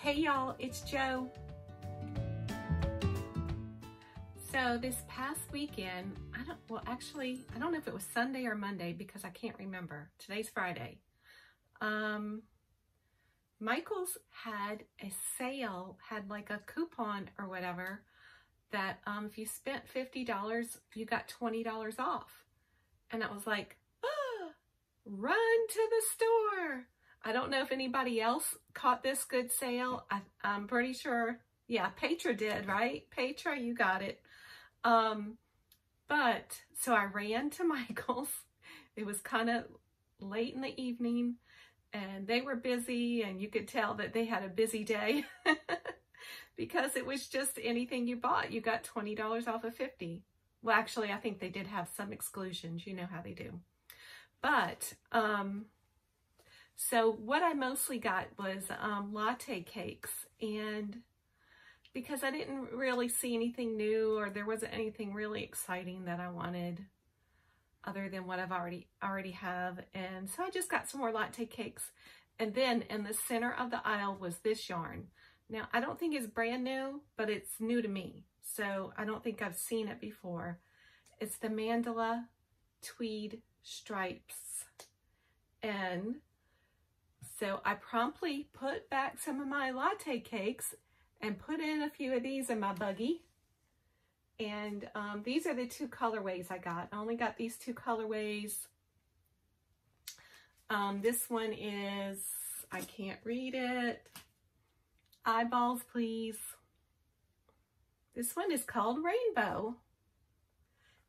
Hey y'all, it's Jo. So this past weekend, I don't know if it was Sunday or Monday because I can't remember. Today's Friday. Michael's had a sale, had like a coupon or whatever that if you spent $50, you got $20 off. And I was like, run to the store. I don't know if anybody else caught this good sale. I'm pretty sure, yeah, Petra did, right? Petra, you got it. But so I ran to Michael's. It was kind of late in the evening and they were busy, and you could tell that they had a busy day because it was just anything you bought, you got $20 off of $50. Well, actually, I think they did have some exclusions. You know how they do. But, so what I mostly got was latte cakes, and because I didn't really see anything new, or there wasn't anything really exciting that I wanted other than what I've already have. And so I just got some more latte cakes. And then in the center of the aisle was this yarn. Now, I don't think it's brand new, but it's new to me. So I don't think I've seen it before. It's the Mandala Tweed Stripes. And so I promptly put back some of my latte cakes and put in a few of these in my buggy. And these are the two colorways I got. I only got these two colorways. This one is, I can't read it. Eyeballs, please. This one is called Rainbow.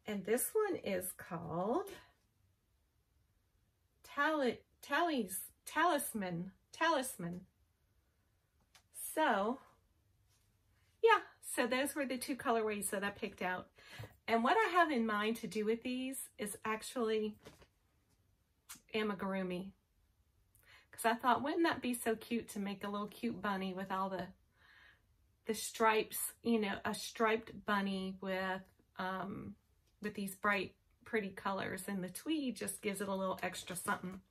And this one is called Talisman. So, yeah, so those were the two colorways that I picked out. And what I have in mind to do with these is actually amigurumi. Because I thought, wouldn't that be so cute to make a little cute bunny with all the stripes, you know, a striped bunny with these bright, pretty colors. And the tweed just gives it a little extra something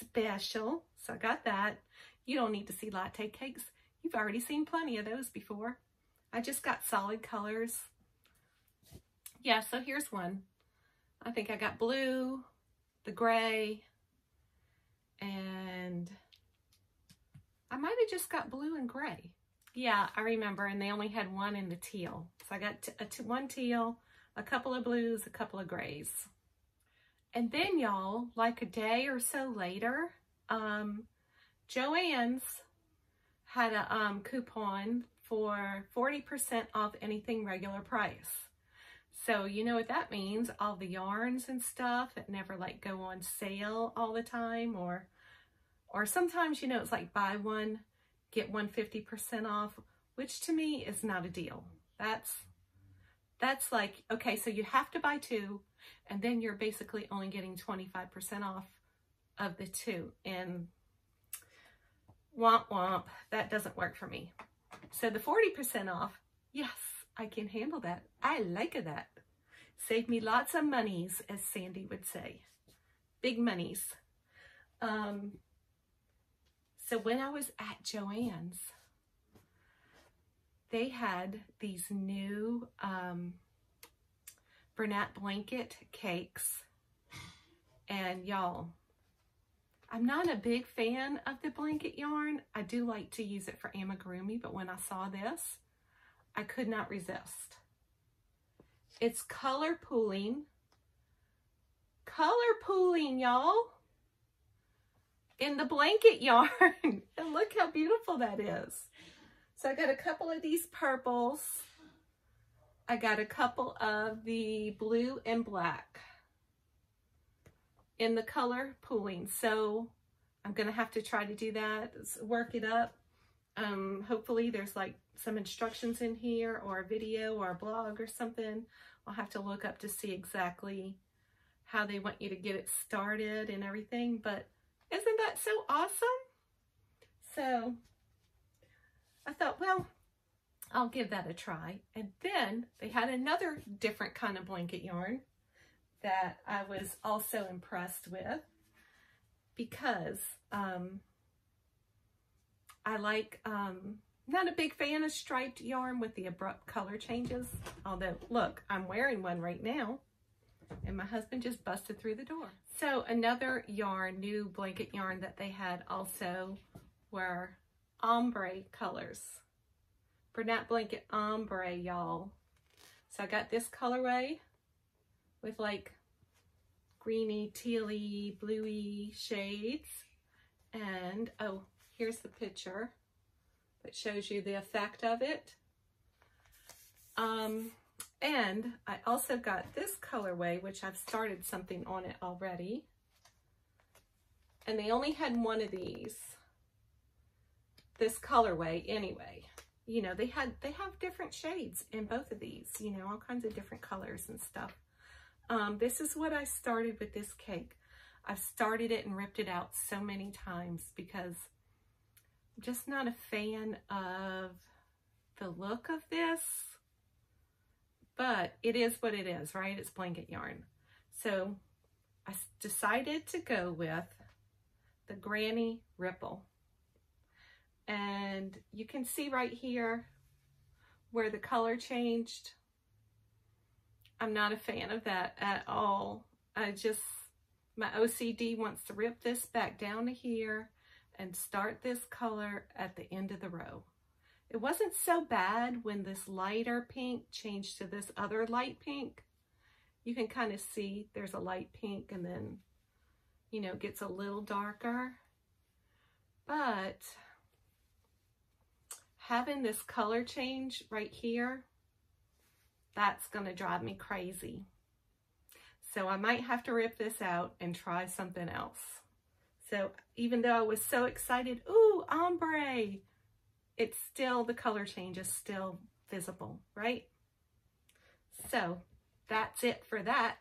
special. So I got that. You don't need to see latte cakes. You've already seen plenty of those before. I just got solid colors. Yeah, so here's one. I think I got blue, the gray, and I might have just got blue and gray. Yeah, I remember, and they only had one in the teal. So I got one teal, a couple of blues, a couple of grays. And then, y'all, like a day or so later, Joann's had a coupon for 40% off anything regular price. So you know what that means, all the yarns and stuff that never like go on sale all the time, or sometimes, you know, it's like buy one, get one 50% off, which to me is not a deal. That's like, okay, so you have to buy two, and then you're basically only getting 25% off of the two, and womp womp, that doesn't work for me. So the 40% off, yes, I can handle that. I like that. Save me lots of monies, as Sandy would say. Big monies. So when I was at Joann's, they had these new Bernat blanket cakes. And y'all, I'm not a big fan of the blanket yarn. I do like to use it for amigurumi, but when I saw this, I could not resist. It's color pooling. Color pooling, y'all. In the blanket yarn. And look how beautiful that is. So I got a couple of these purples. I got a couple of the blue and black in the color pooling. So I'm going to have to try to do that, work it up. Hopefully there's like some instructions in here, or a video or a blog or something. I'll have to look up to see exactly how they want you to get it started and everything. But isn't that so awesome? So I thought, well, I'll give that a try. And then they had another different kind of blanket yarn that I was also impressed with, because I like, not a big fan of striped yarn with the abrupt color changes. Although, look, I'm wearing one right now. And my husband just busted through the door. So another yarn, new blanket yarn that they had also were ombre colors. Bernat blanket ombre, y'all. So I got this colorway with like greeny, tealy, bluey shades. And, oh, here's the picture that shows you the effect of it. And I also got this colorway, which I've started something on it already. And they only had one of these, this colorway anyway. You know, they have different shades in both of these, you know, all kinds of different colors and stuff. This is what I started with this cake. I've started it and ripped it out so many times because I'm just not a fan of the look of this. But it is what it is, right? It's blanket yarn. So I decided to go with the Granny Ripple. And you can see right here where the color changed. I'm not a fan of that at all. My OCD wants to rip this back down to here and start this color at the end of the row. It wasn't so bad when this lighter pink changed to this other light pink. You can kind of see there's a light pink and then, you know, it gets a little darker. But having this color change right here, that's going to drive me crazy. So I might have to rip this out and try something else. So even though I was so excited, ooh, ombre, it's still, the color change is still visible, right? So that's it for that.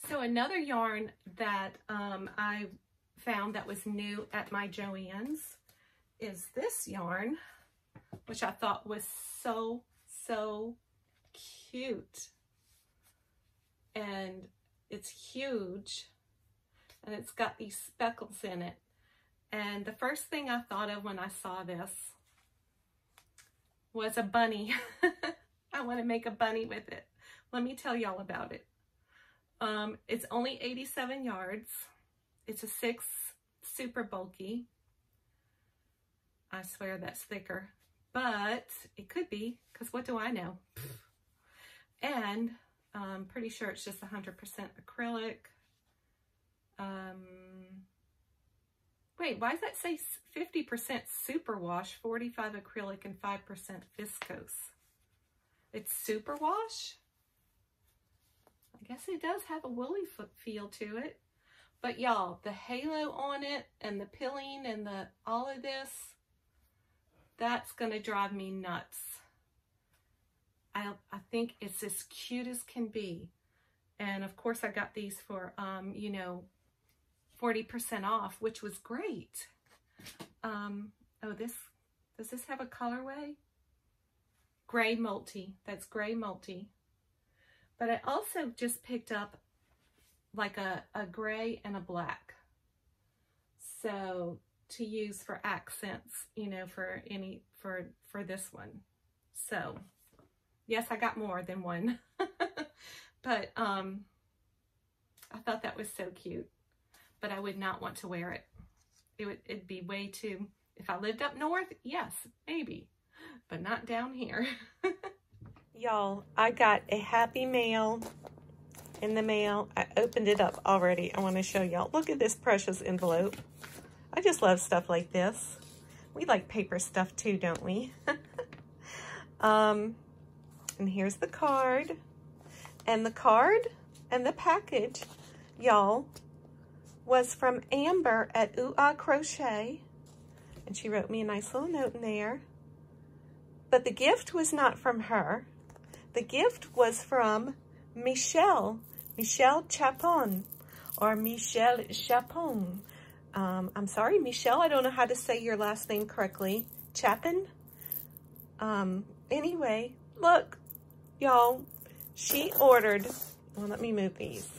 So another yarn that I found that was new at my Joann's is this yarn, which I thought was so, so cute. And it's huge, and it's got these speckles in it. And the first thing I thought of when I saw this was a bunny. I want to make a bunny with it. Let me tell y'all about it. It's only 87 yards. It's a 6, super bulky. I swear that's thicker, but it could be, because what do I know? And I'm pretty sure it's just 100% acrylic. Wait, why does that say 50% superwash, 45 acrylic, and 5% viscose? It's superwash? I guess it does have a woolly feel to it. But y'all, the halo on it and the pilling and all of this, that's gonna drive me nuts. I think it's as cute as can be. And of course I got these for, you know, 40% off, which was great. Oh, does this have a colorway? Gray multi, that's gray multi. But I also just picked up like a gray and a black. So to use for accents, you know, for this one. So yes, I got more than one. But I thought that was so cute. But I would not want to wear it. It'd be way too, if I lived up north, yes, maybe, but not down here. Y'all, I got a happy mail in the mail. I opened it up already. I want to show y'all. Look at this precious envelope. I just love stuff like this. We like paper stuff too, don't we? And here's the card. And the card and the package, y'all, was from Amber at Crochet, and she wrote me a nice little note in there. But the gift was not from her. The gift was from Michelle CHAPPON, or Michelle CHAPPON. I'm sorry, Michelle, I don't know how to say your last name correctly. CHAPPON? Anyway, look, y'all, she ordered, well, let me move these.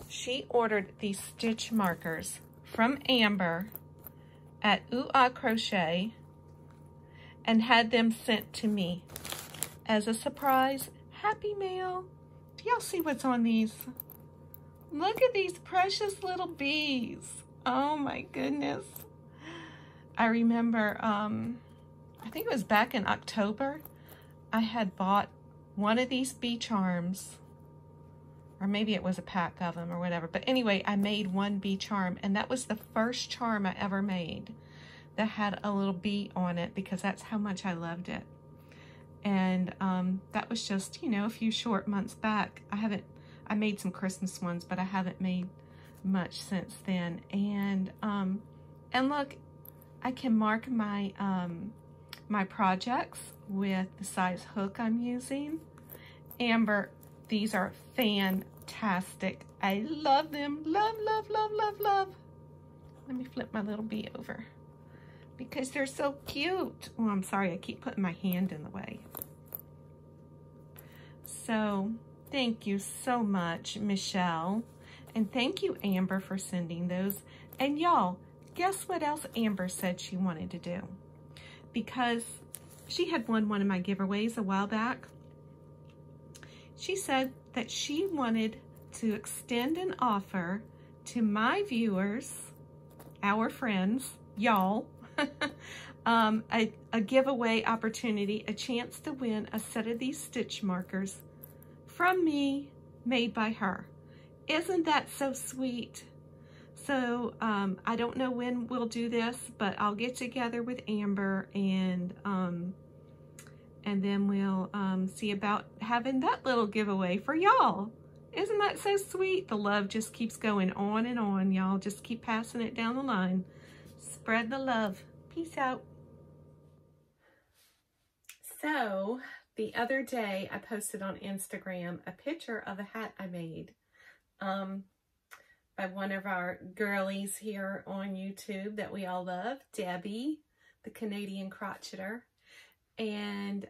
She ordered these stitch markers from Amber at Crochet, and had them sent to me as a surprise happy mail. Do y'all see what's on these? Look at these precious little bees. Oh my goodness. I remember, I think it was back in October, I had bought one of these bee charms, or maybe it was a pack of them or whatever. But anyway, I made one bee charm, and that was the first charm I ever made that had a little bee on it, because that's how much I loved it. And that was just, you know, a few short months back. I made some Christmas ones, but I haven't made much since then. And look, I can mark my my projects with the size hook I'm using. Amber, these are fantastic. I love them. Love, love, love, love, love. Let me flip my little bee over because they're so cute. Oh, I'm sorry, I keep putting my hand in the way. So thank you so much, Michelle. And thank you, Amber, for sending those. And y'all, guess what else Amber said she wanted to do? Because she had won one of my giveaways a while back. She said that she wanted to extend an offer to my viewers, our friends, y'all, a giveaway opportunity, a chance to win a set of these stitch markers from me, made by her. Isn't that so sweet? So I don't know when we'll do this, but I'll get together with Amber and then we'll see about having that little giveaway for y'all. Isn't that so sweet? The love just keeps going on and on, y'all. Just keep passing it down the line. Spread the love. Peace out. So the other day I posted on Instagram a picture of a hat I made by one of our girlies here on YouTube that we all love, Debbie, the Canadian crocheter. And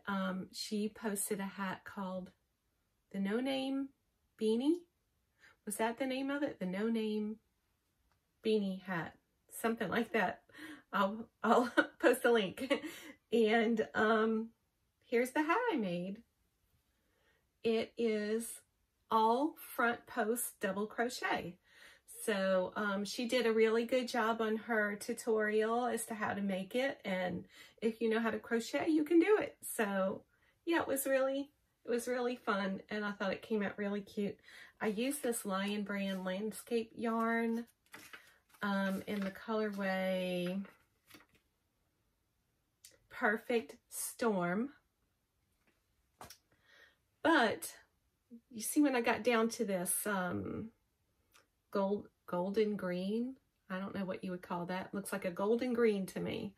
she posted a hat called the No Name Beanie. Was that the name of it? The No Name Beanie hat. Something like that. I'll post a link. And here's the hat I made. It is all front post double crochet. So she did a really good job on her tutorial as to how to make it, and if you know how to crochet, you can do it. So yeah, it was really fun, and I thought it came out really cute. I used this Lion Brand landscape yarn in the colorway Perfect Storm. But you see, when I got down to this golden green, I don't know what you would call that. Looks like a golden green to me.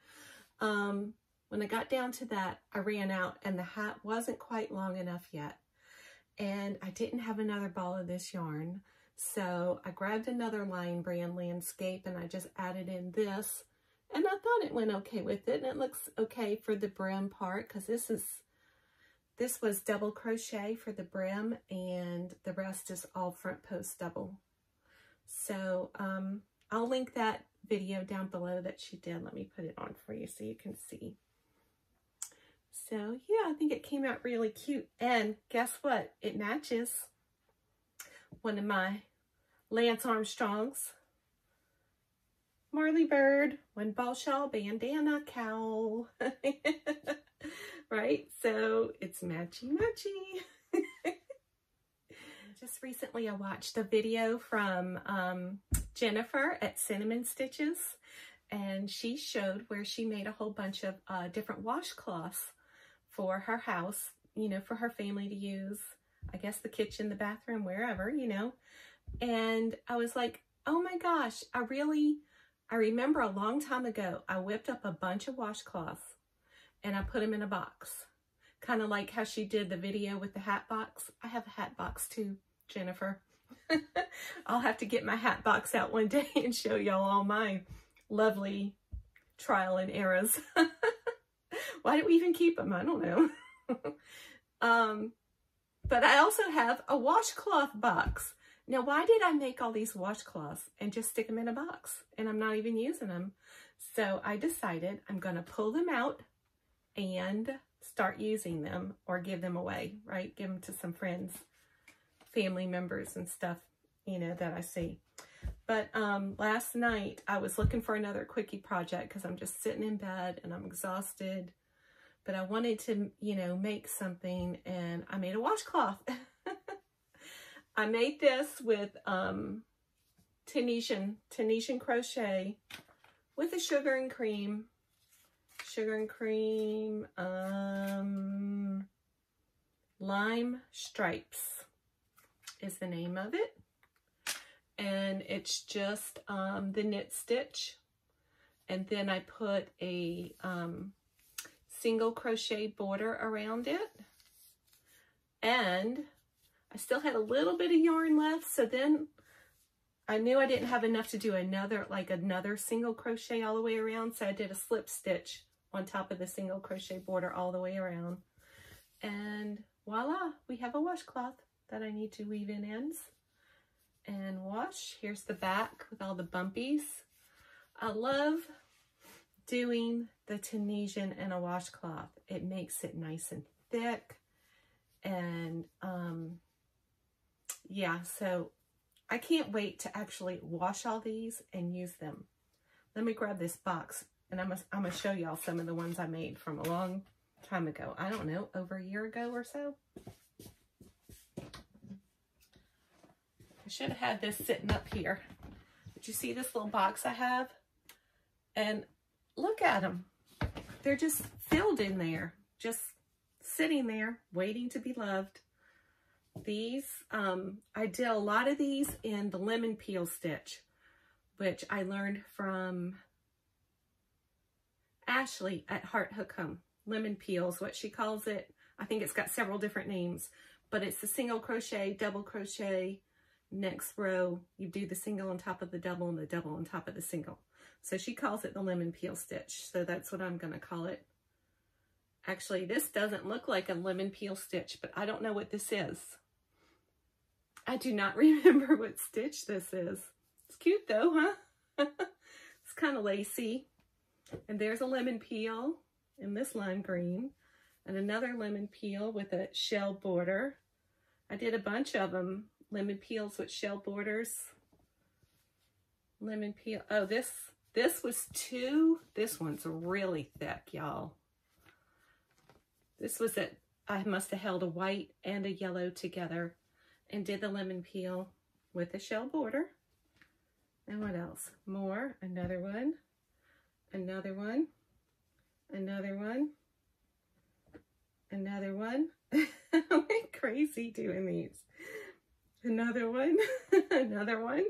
When I got down to that, I ran out and the hat wasn't quite long enough yet. And I didn't have another ball of this yarn. So I grabbed another Lion Brand landscape and I just added in this. And I thought it went okay with it. And it looks okay for the brim part, because this was double crochet for the brim and the rest is all front post double. So I'll link that video down below that she did. Let me put it on for you so you can see. So yeah, I think it came out really cute. And guess what? It matches one of my Lance Armstrong's Marley Bird, one ball shawl, bandana, cowl. Right? So it's matchy-matchy. Just recently I watched a video from Jennifer at Cinnamon Stitches, and she showed where she made a whole bunch of different washcloths for her house, you know, for her family to use, I guess the kitchen, the bathroom, wherever, you know. And I was like, oh my gosh, I remember a long time ago, I whipped up a bunch of washcloths and I put them in a box. Kind of like how she did the video with the hat box. I have a hat box too, Jennifer. I'll have to get my hat box out one day and show y'all all my lovely trial and errors. Why do we even keep them? I don't know. But I also have a washcloth box. Now, why did I make all these washcloths and just stick them in a box and I'm not even using them? So I decided I'm going to pull them out and start using them or give them away, right? Give them to some friends, family members and stuff, you know, that I see. But last night I was looking for another quickie project because I'm just sitting in bed and I'm exhausted. But I wanted to, you know, make something, and I made a washcloth. I made this with Tunisian crochet with a sugar and cream, lime stripes is the name of it. And it's just the knit stitch. And then I put a single crochet border around it. And I still had a little bit of yarn left. So then I knew I didn't have enough to do another single crochet all the way around. So I did a slip stitch on top of the single crochet border all the way around. And voila, we have a washcloth that I need to weave in ends and wash. Here's the back with all the bumpies. I love doing the Tunisian in a washcloth. It makes it nice and thick. And yeah, so I can't wait to actually wash all these and use them. Let me grab this box, and I'm gonna show y'all some of the ones I made from a long time ago. I don't know, over a year ago or so. I should have had this sitting up here. But you see this little box I have? And look at them. They're just filled in there, just sitting there, waiting to be loved. These, I did a lot of these in the lemon peel stitch, which I learned from Ashley at Heart Hook Home. Lemon peel is what she calls it. I think it's got several different names, but it's the single crochet, double crochet. Next row, you do the single on top of the double and the double on top of the single. So she calls it the lemon peel stitch. So that's what I'm going to call it. Actually, this doesn't look like a lemon peel stitch, but I don't know what this is. I do not remember what stitch this is. It's cute though, huh? It's kind of lacy. And there's a lemon peel in this lime green, and another lemon peel with a shell border. I did a bunch of them. Lemon peels with shell borders. Lemon peel. Oh, this was two. This one's really thick, y'all. This was it. I must have held a white and a yellow together and did the lemon peel with a shell border. And what else? More. Another one. Another one. Another one. Another one. I went crazy doing these. Another one. Another one.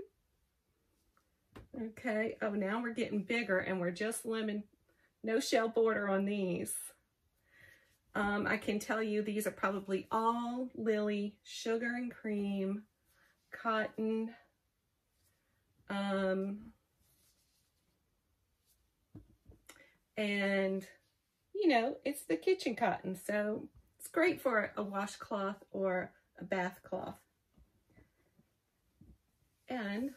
Okay. Oh, now we're getting bigger and we're just lemon. No shell border on these. I can tell you these are probably all Lily sugar and cream cotton. And you know, it's the kitchen cotton, so it's great for a washcloth or a bath cloth. And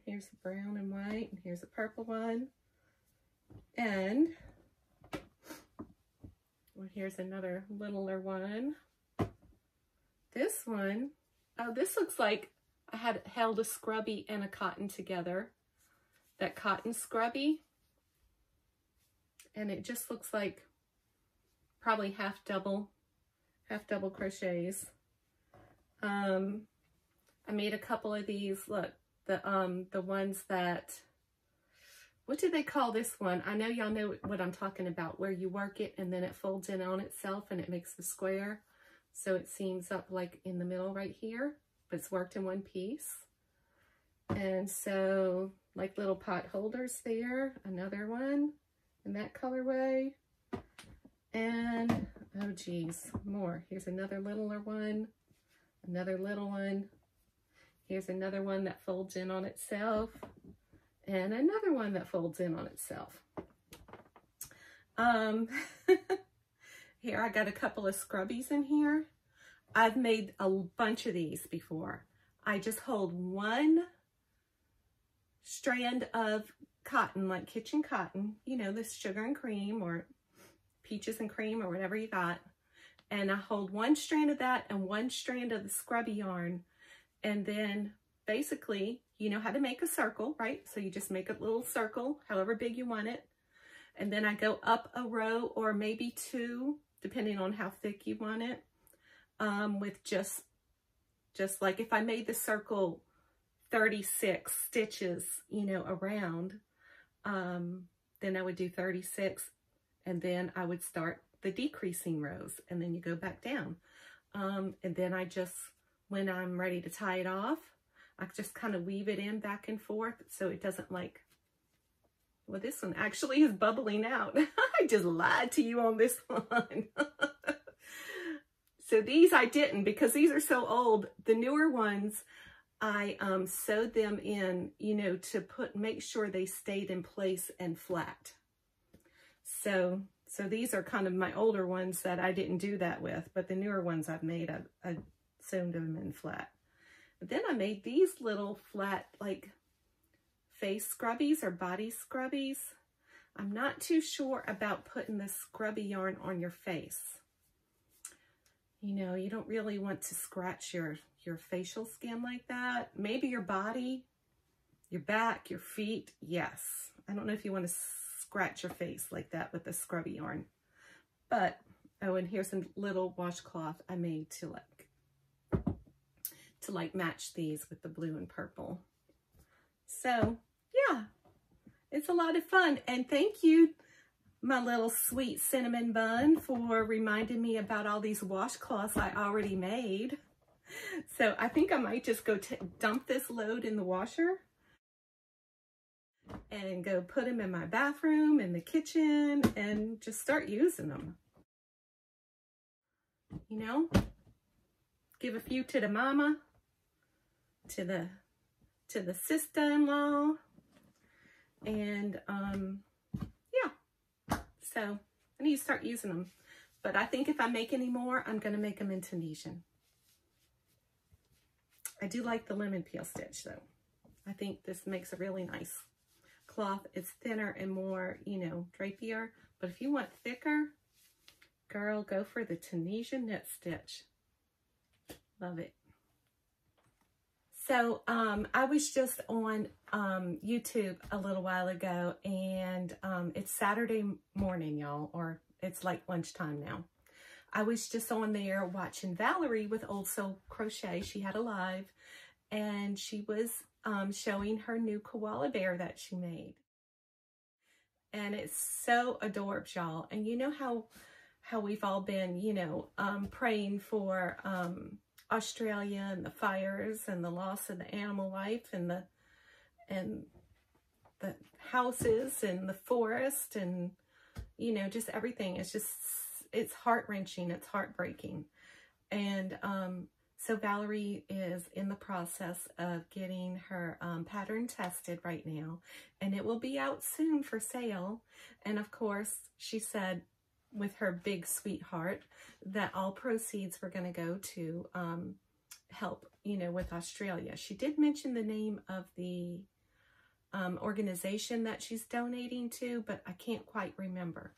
here's the brown and white, and here's a purple one. And well, here's another littler one. This one, oh, this looks like I had held a scrubby and a cotton together. That cotton scrubby. And it just looks like probably half double crochets. I made a couple of these. Look, the ones that, what do they call this one? I know y'all know what I'm talking about, where you work it and then it folds in on itself and it makes the square. So it seams up like in the middle right here, but it's worked in one piece. And so like little pot holders there, another one in that colorway. And oh geez, more. Here's another littler one, another little one. Here's another one that folds in on itself, and another one that folds in on itself. Here I got a couple of scrubbies in here. I've made a bunch of these before. I just hold one strand of cotton, like kitchen cotton, you know, this sugar and cream or peaches and cream or whatever you got. And I hold one strand of that and one strand of the scrubby yarn. And then basically, you know how to make a circle, right? So you just make a little circle, however big you want it. And then I go up a row or maybe two, depending on how thick you want it, with just like if I made the circle 36 stitches, you know, around, then I would do 36, and then I would start the decreasing rows, and then you go back down. And then I just, when I'm ready to tie it off, I just kind of weave it in back and forth so it doesn't like, well, this one actually is bubbling out. I just lied to you on this one. So these I didn't, because these are so old. The newer ones, I sewed them in, you know, to make sure they stayed in place and flat. So these are kind of my older ones that I didn't do that with, but the newer ones I've made, I sewn them in flat. But then I made these little flat, like, face scrubbies or body scrubbies. I'm not too sure about putting the scrubby yarn on your face. You know, you don't really want to scratch your facial skin like that. Maybe your body, your back, your feet, yes. I don't know if you want to scratch your face like that with the scrubby yarn. But, oh, and here's a little washcloth I made to match these with the blue and purple. So, yeah, it's a lot of fun. And thank you, my little sweet cinnamon bun, for reminding me about all these washcloths I already made. So I think I might just go dump this load in the washer and go put them in my bathroom, in the kitchen, and just start using them. You know, give a few to the mama, to the sister-in-law, and yeah. So I need to start using them. But I think if I make any more, I'm going to make them in Tunisian. I do like the lemon peel stitch though. I think this makes a really nice cloth. It's thinner and more, you know, drapier. But if you want thicker, girl, go for the Tunisian knit stitch. Love it. So I was just on YouTube a little while ago, and it's Saturday morning, y'all, or it's like lunchtime now. I was just on there watching Valerie with Old Soul Crochet. She had a live, and she was showing her new koala bear that she made. And it's so adorbs, y'all. And you know how we've all been, you know, praying for Australia and the fires and the loss of the animal life and the houses and the forest and, you know, just everything. It's just, it's heart-wrenching. It's heartbreaking. And so Valerie is in the process of getting her pattern tested right now, and it will be out soon for sale. And of course, she said with her big sweetheart that all proceeds were going to go to help, you know, with Australia. She did mention the name of the organization that she's donating to, but I can't quite remember.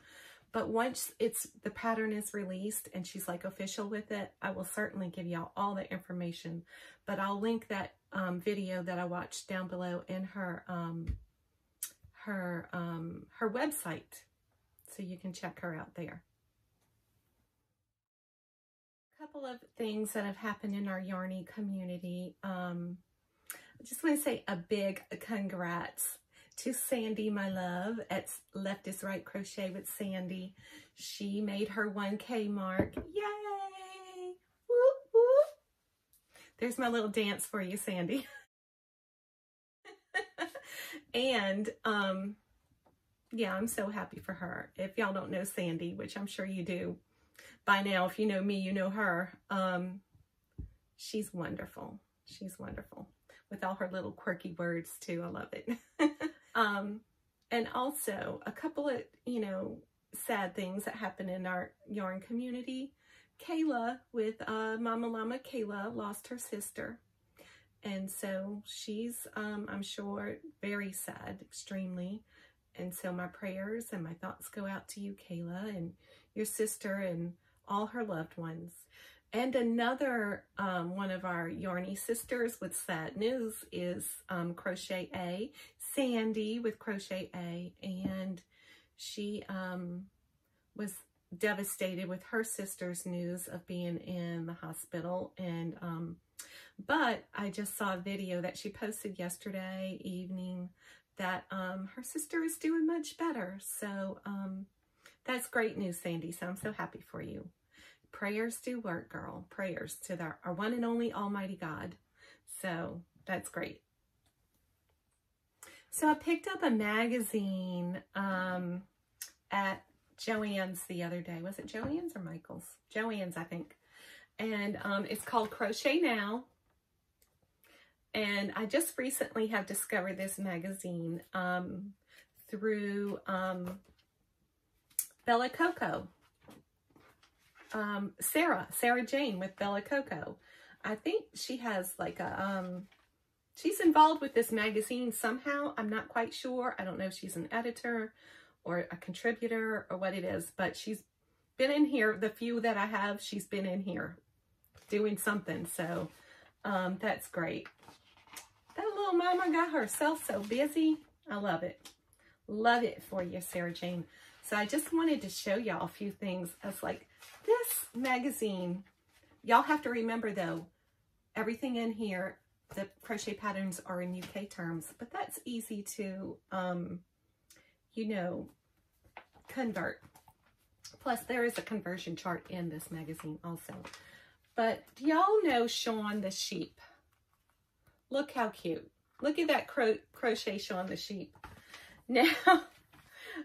But once the pattern is released and she's like official with it, I will certainly give y'all all the information. But I'll link that video that I watched down below in her website, so you can check her out there. A couple of things that have happened in our Yarny community. I just want to say a big congrats to Sandy, my love, at Left is Right Crochet with Sandy. She made her 1K mark. Yay! Whoop, whoop. There's my little dance for you, Sandy. And, yeah, I'm so happy for her. If y'all don't know Sandy, which I'm sure you do by now, if you know me, you know her. She's wonderful. She's wonderful. With all her little quirky words, too. I love it. And also a couple of, you know, sad things that happen in our yarn community. Kayla with Mama Llama Kayla lost her sister. And so she's, I'm sure, very sad, extremely. And so my prayers and my thoughts go out to you, Kayla, and your sister and all her loved ones. And another one of our Yarny sisters with sad news is Crochet A, Sandy with Crochet A, and she was devastated with her sister's news of being in the hospital. And but I just saw a video that she posted yesterday evening that her sister is doing much better. So that's great news, Sandy. So I'm so happy for you. Prayers do work, girl. Prayers to our one and only Almighty God. So that's great. So I picked up a magazine at Joann's the other day. Was it Joann's or Michael's? Joann's, I think. And it's called Crochet Now. And I just recently have discovered this magazine through Bella Coco. Sarah Jane with Bella Coco. I think she has like a, she's involved with this magazine somehow. I'm not quite sure. I don't know if she's an editor or a contributor or what it is, but she's been in here. The few that I have, she's been in here doing something. So that's great. That little mama got herself so busy. I love it. Love it for you, Sarah Jane. So I just wanted to show y'all a few things. I was like, this magazine, y'all have to remember though, everything in here, the crochet patterns are in UK terms, but that's easy to, you know, convert. Plus there is a conversion chart in this magazine also. But do y'all know Sean the sheep? Look how cute. Look at that crochet Sean the sheep. Now,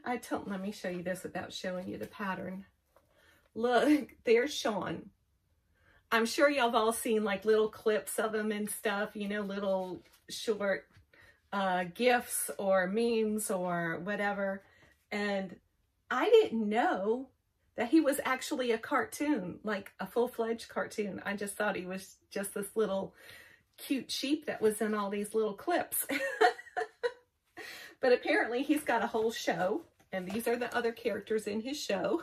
let me show you this without showing you the pattern. Look, there's Sean. I'm sure y'all have all seen like little clips of him and stuff, you know, little short GIFs or memes or whatever. And I didn't know that he was actually a cartoon, like a full-fledged cartoon. I just thought he was just this little cute sheep that was in all these little clips. But apparently he's got a whole show, and these are the other characters in his show.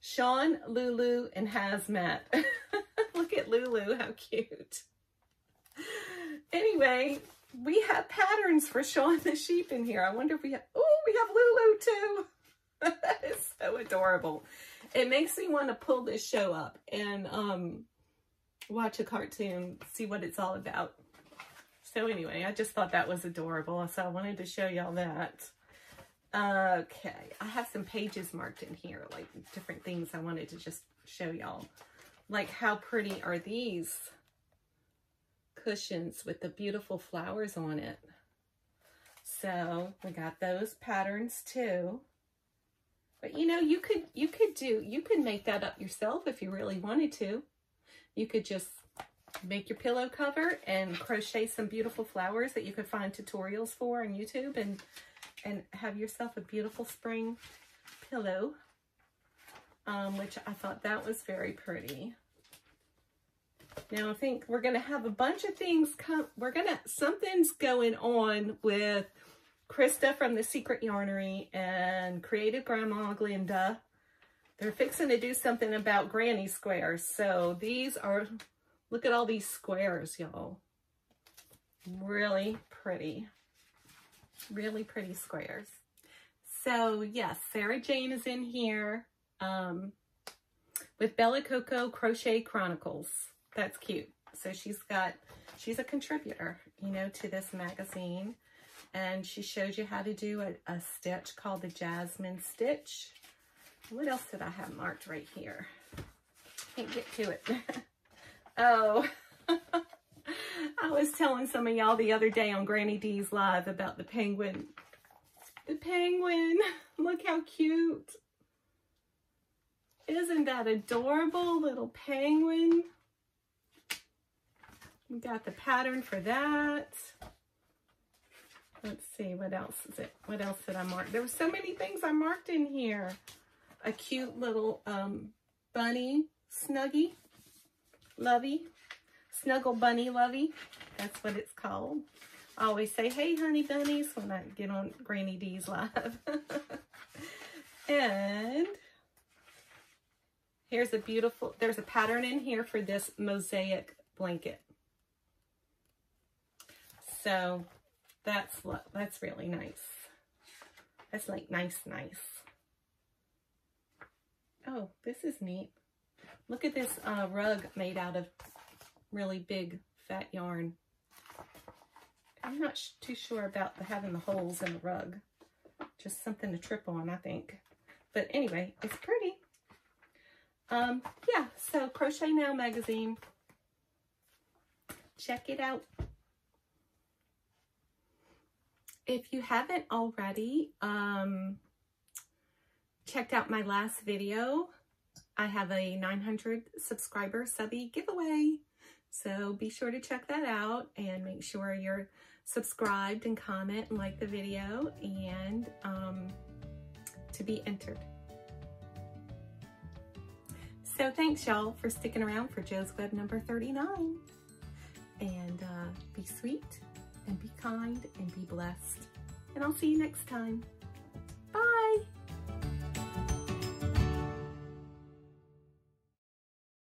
Sean, Lulu, and Hazmat. Look at Lulu, how cute. Anyway, we have patterns for Sean the sheep in here. I wonder if we have, oh, we have Lulu too. That is so adorable. It makes me want to pull this show up and watch a cartoon, see what it's all about. So anyway, I just thought that was adorable, so I wanted to show y'all that. Okay, I have some pages marked in here, like different things I wanted to just show y'all. Like how pretty are these cushions with the beautiful flowers on it. So we got those patterns too. But you know, you could make that up yourself if you really wanted to. You could just make your pillow cover and crochet some beautiful flowers that you could find tutorials for on YouTube and have yourself a beautiful spring pillow, which I thought that was very pretty. Now I think we're going to have a bunch of things come. Something's going on with Krista from The Secret Yarnery and Creative Grandma Glinda. They're fixing to do something about granny squares. So these are, look at all these squares, y'all. Really pretty. Really pretty squares. So yes, Sarah Jane is in here with Bella Coco Crochet Chronicles. That's cute. So she's a contributor, you know, to this magazine. And she shows you how to do a stitch called the Jasmine Stitch. What else did I have marked right here? Can't get to it. Oh, I was telling some of y'all the other day on Granny D's Live about the penguin. The penguin. Look how cute. Isn't that adorable, little penguin? We got the pattern for that. Let's see, what else is it? What else did I mark? There were so many things I marked in here. A cute little bunny snuggie, lovey, snuggle bunny lovey. That's what it's called. I always say, hey, honey bunnies, when I get on Granny D's live. And here's a beautiful, there's a pattern in here for this mosaic blanket. So that's really nice. That's like nice. Oh, this is neat. Look at this rug made out of really big fat yarn. I'm not too sure about having the holes in the rug. Just something to trip on, I think. But anyway, it's pretty. Yeah, so Crochet Now magazine. Check it out. If you haven't already checked out my last video, I have a 900 subscriber subby giveaway. So be sure to check that out and make sure you're subscribed and comment and like the video and to be entered. So thanks y'all for sticking around for Jo's Web number 39. And be sweet and be kind and be blessed. And I'll see you next time.